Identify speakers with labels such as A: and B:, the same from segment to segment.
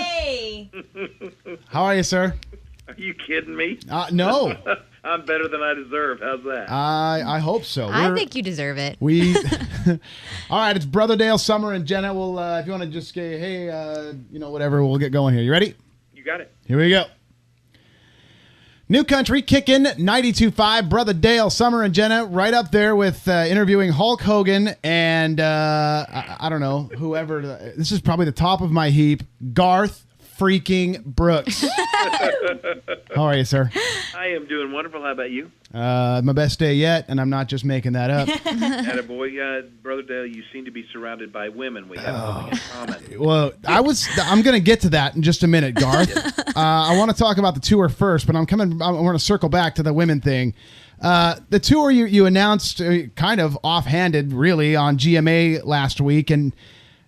A: Hey.
B: How are you, sir?
C: Are you kidding me?
B: No.
C: I'm better than I deserve. How's that?
B: I hope so.
D: I think you deserve it.
B: All right, it's Brother Dale, Summer, and Jenna. We'll, if you want to just say, hey, whatever, we'll get going here. You ready?
C: You got it.
B: Here we go. New Country, Kickin 92.5, Brother Dale, Summer, and Jenna, right up there with interviewing Hulk Hogan and, I don't know, whoever. This is probably the top of my heap, Garth freaking Brooks. How are you, sir?
C: I am doing wonderful. How about you?
B: My best day yet, and I'm not just making that up.
C: Attaboy, Brother Dale, you seem to be surrounded by women. We have something in common.
B: Well, I'm going to get to that in just a minute, Garth. I want to talk about the tour first, but I want to circle back to the women thing. The tour you announced kind of offhanded, really, on GMA last week, and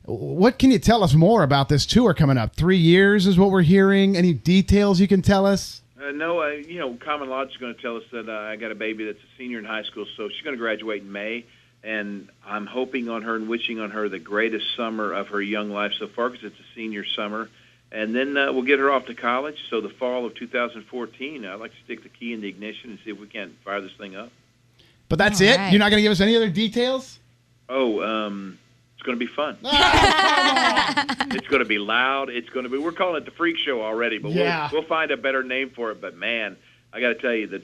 B: what can you tell us more about this tour coming up? 3 years is what we're hearing. Any details you can tell us?
C: No, Common Lodge is going to tell us that I got a baby that's a senior in high school, so she's going to graduate in May, and I'm hoping on her and wishing on her the greatest summer of her young life so far because it's a senior summer. And then we'll get her off to college, so the fall of 2014, I'd like to stick the key in the ignition and see if we can't fire this thing up.
B: But that's it? Right. You're not going to give us any other details?
C: It's going to be fun. It's going to be loud. We're calling it the Freak Show already, but we'll find a better name for it. But, man, I got to tell you, the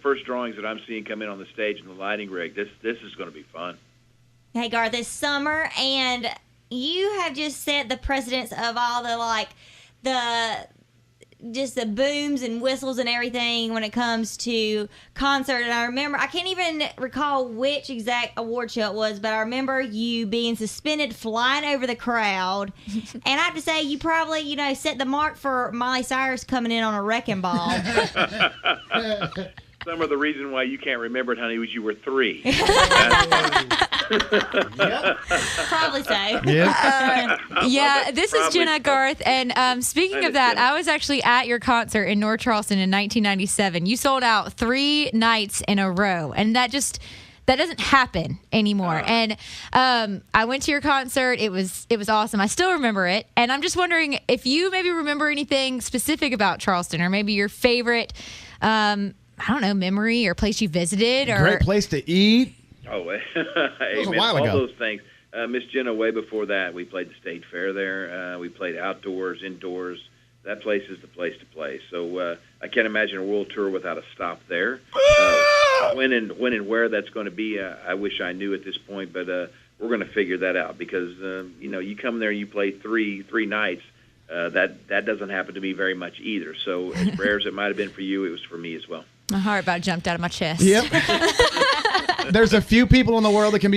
C: first drawings that I'm seeing come in on the stage and the lighting rig, this is going to be fun.
A: Hey, Garth, it's summer, and you have just set the precedence of all the booms and whistles and everything when it comes to concert. And I remember, I can't even recall which exact award show it was, but I remember you being suspended, flying over the crowd. And I have to say, you probably, set the mark for Miley Cyrus coming in on a wrecking ball.
C: Some of the reason why you can't remember it, honey, was you were 3.
A: Probably so.
D: This is Jenna, Garth, and speaking of that, I was actually at your concert in North Charleston in 1997. You sold out 3 nights in a row, and that doesn't happen anymore. And I went to your concert. It was awesome. I still remember it, and I'm just wondering if you maybe remember anything specific about Charleston, or maybe your favorite I don't know, memory or place you visited. Or
B: great place to eat.
C: Oh, hey,
B: was a
C: man,
B: while
C: all
B: ago.
C: those things. Miss Jenna, way before that, we played the State Fair there. We played outdoors, indoors. That place is the place to play. So I can't imagine a world tour without a stop there. When and where that's going to be, I wish I knew at this point, but we're going to figure that out because, you come there and you play three nights. That doesn't happen to me very much either. So as rare as it might have been for you, it was for me as well.
D: My heart about jumped out of my chest.
B: Yep. There's a few people in the world that can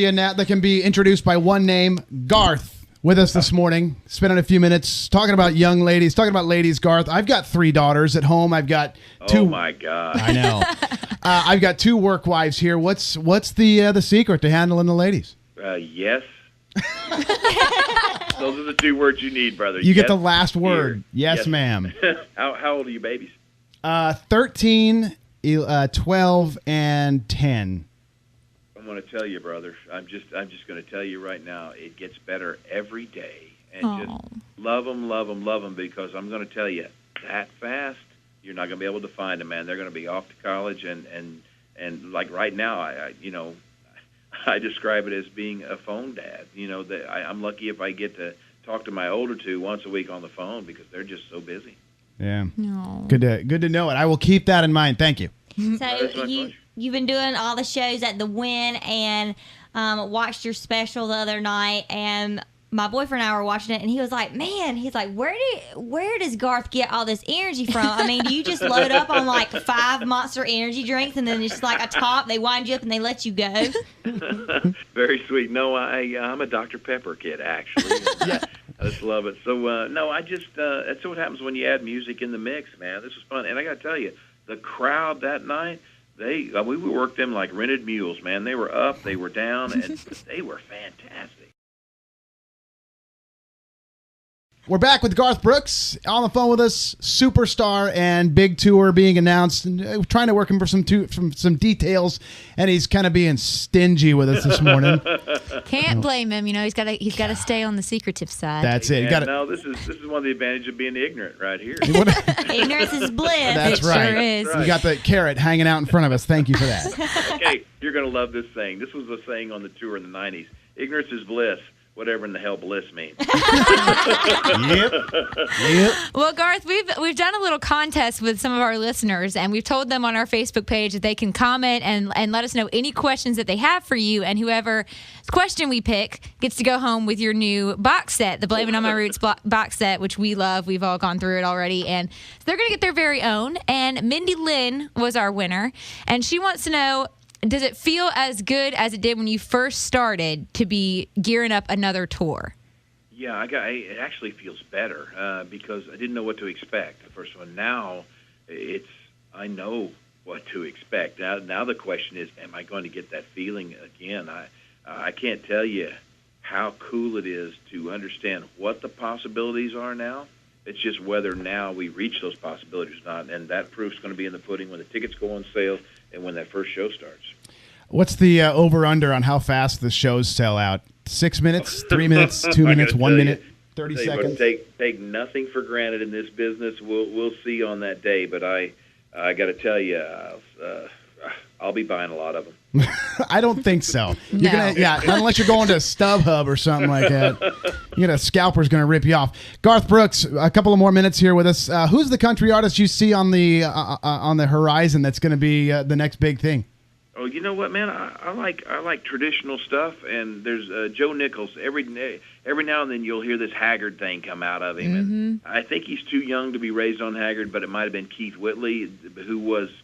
B: be introduced by one name. Garth with us this morning, spending a few minutes talking about young ladies, talking about ladies. Garth, I've got 3 daughters at home. I've got 2.
C: Oh my God!
B: I know. I've got 2 work wives here. What's the secret to handling the ladies?
C: Yes. Those are the 2 words you need, brother.
B: You get the last word. Yes, ma'am.
C: How old are you babies?
B: 13, 12, and 10.
C: I'm going to tell you, brother. I'm just going to tell you right now. It gets better every day, and just love them, because I'm going to tell you that fast you're not going to be able to find them, man. They're going to be off to college, and like right now, I describe it as being a phone dad. I'm lucky if I get to talk to my older 2 once a week on the phone because they're just so busy.
B: Yeah.
D: No.
B: Good to know it. I will keep that in mind. Thank you.
A: So you've been doing all the shows at the Wynn and watched your special the other night, and my boyfriend and I were watching it, and he was like, man, where does Garth get all this energy from? I mean, do you just load up on like 5 Monster Energy drinks and then it's like a top, they wind you up and they let you go?
C: Very sweet. No, I'm a Dr. Pepper kid, actually. Yeah. I just love it. So, that's what happens when you add music in the mix, man. This was fun. And I got to tell you, the crowd that night, we worked them like rented mules, man. They were up, they were down, and they were fantastic.
B: We're back with Garth Brooks on the phone with us. Superstar and big tour being announced, and trying to work him for some details. And he's kind of being stingy with us this morning.
D: Can't blame him. He's got to stay on the secretive side.
B: That's it.
C: No, this is one of the advantages of being ignorant right here.
A: Ignorance is bliss.
B: That's right.
D: Sure is.
B: We got the carrot hanging out in front of us. Thank you for that.
C: Okay, you're going to love this saying. This was a saying on the tour in the 90s. Ignorance is bliss. Whatever in the hell bliss means.
B: Yep.
D: Well, Garth, we've done a little contest with some of our listeners, and we've told them on our Facebook page that they can comment and let us know any questions that they have for you, and whoever question we pick gets to go home with your new box set, the Blame It On My Roots box set, which we love. We've all gone through it already, and so they're going to get their very own. And Mindy Lynn was our winner, and she wants to know, does it feel as good as it did when you first started to be gearing up another tour?
C: Yeah, it actually feels better because I didn't know what to expect the first one. Now I know what to expect. Now the question is, am I going to get that feeling again? I can't tell you how cool it is to understand what the possibilities are now. It's just whether now we reach those possibilities or not, and that proof's going to be in the pudding when the tickets go on sale and when that first show starts.
B: What's the over-under on how fast the shows sell out? 6 minutes, 3 minutes, 2 minutes, 1 minute, 30 seconds?
C: Take nothing for granted in this business. We'll see on that day, but I got to tell you, I'll be buying a lot of them.
B: I don't think so. Unless you're going to StubHub or something like that. A scalper's going to rip you off. Garth Brooks, a couple of more minutes here with us. Who's the country artist you see on the horizon that's going to be the next big thing?
C: Oh, you know what, man? I like traditional stuff, and there's Joe Nichols. Every now and then you'll hear this Haggard thing come out of him, and I think he's too young to be raised on Haggard, but it might have been Keith Whitley,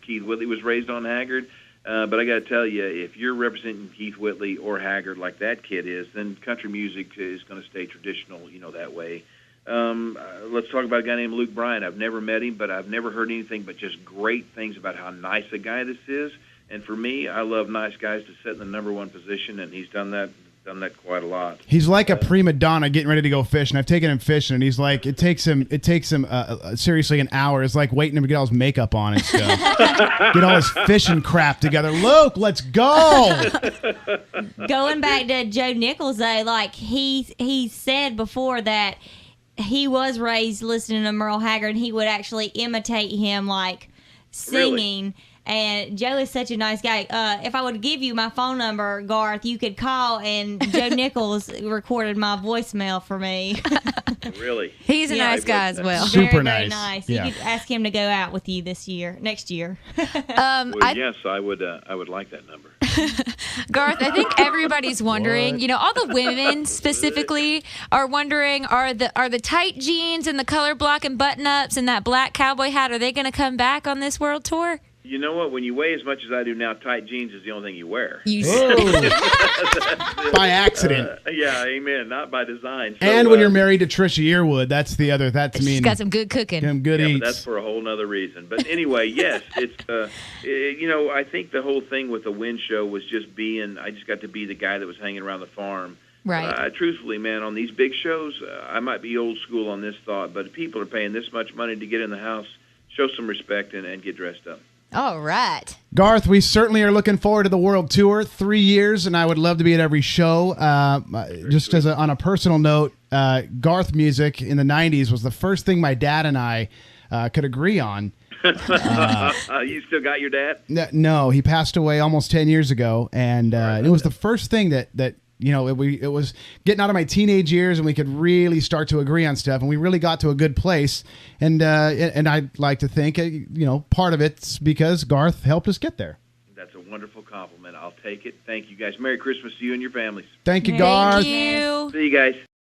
C: Keith Whitley was raised on Haggard. But I got to tell you, if you're representing Keith Whitley or Haggard like that kid is, then country music is going to stay traditional, that way. Let's talk about a guy named Luke Bryan. I've never met him, but I've never heard anything but just great things about how nice a guy this is. And for me, I love nice guys to sit in the number one position, and he's done that quite a lot. He's like a prima donna
B: getting ready to go fishing. I've taken him fishing, and he's like, it takes him seriously an hour. It's like waiting him to get all his makeup on and stuff. Get all his fishing crap together. Luke, let's go.
A: Going back to Joe Nichols, though, like he said before that he was raised listening to Merle Haggard, and he would actually imitate him, like singing.
C: Really?
A: And Joe is such a nice guy. If I would give you my phone number, Garth, you could call, and Joe Nichols recorded my voicemail for me.
C: Really?
D: He's a nice guy as well.
B: Super
A: very,
B: nice.
A: Very nice.
B: Yeah.
A: You could ask him to go out with you next year.
C: Yes, I would like that number.
D: Garth, I think everybody's wondering, all the women specifically are wondering, are the tight jeans and the color block and button-ups and that black cowboy hat, are they going to come back on this world tour?
C: You know what? When you weigh as much as I do now, tight jeans is the only thing you wear.
B: By accident.
C: Yeah, amen. Not by design. So,
B: and when you're married to Trisha Yearwood, that's the other.
D: She's got some good cooking.
B: Some good eats.
C: But that's for a whole other reason. But anyway, yes, it's I think the whole thing with the Win show was just I just got to be the guy that was hanging around the farm.
D: Right.
C: Truthfully, man, on these big shows, I might be old school on this thought, but if people are paying this much money to get in the house, show some respect and get dressed up.
D: All right.
B: Garth, we certainly are looking forward to the world tour. 3 years, and I would love to be at every show. Just on a personal note, Garth music in the 90s was the first thing my dad and I could agree on.
C: You still got your dad?
B: No, he passed away almost 10 years ago, and it was the first thing that it was getting out of my teenage years, and we could really start to agree on stuff, and we really got to a good place. And I'd like to think, part of it's because Garth helped us get there.
C: That's a wonderful compliment. I'll take it. Thank you, guys. Merry Christmas to you and your families.
B: Thank you, Garth.
D: Thank you.
C: See you guys.